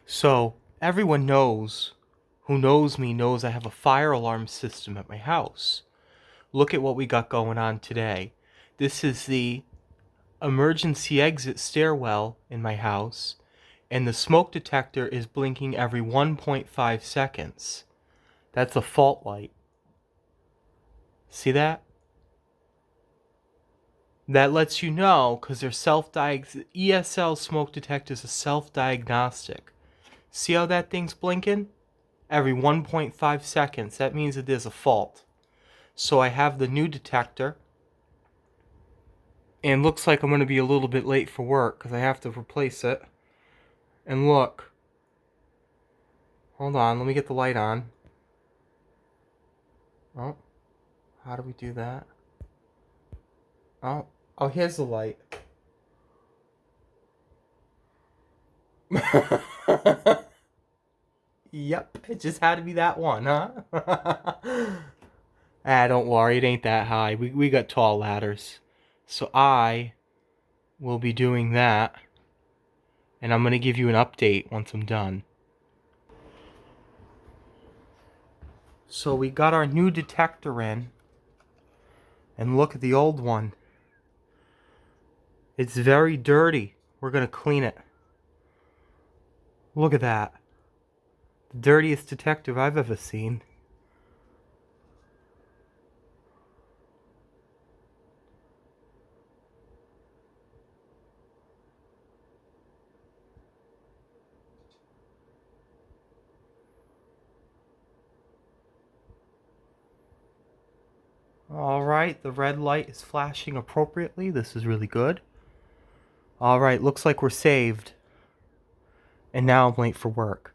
So everyone who knows me knows I have a fire alarm system at my house. Look at what we got going on today. This is the emergency exit stairwell in my house, and the smoke detector is blinking every 1.5 seconds. That's a fault light. See that? That lets you know because they're ESL smoke detectors are self-diagnostic. See how that thing's blinking? Every 1.5 seconds. That means that there's a fault. So I have the new detector. And looks like I'm going to be a little bit late for work because I have to replace it. And look. Hold on, let me get the light on. Oh, how do we do that? Oh, here's the light. Yep, it just had to be that one, huh? Don't worry, it ain't that high. We got tall ladders. So I will be doing that. And I'm going to give you an update once I'm done. So we got our new detector in. And look at the old one. It's very dirty. We're going to clean it. Look at that. The dirtiest detector I've ever seen. Alright, the red light is flashing appropriately. This is really good. Alright, looks like we're saved. And now I'm late for work.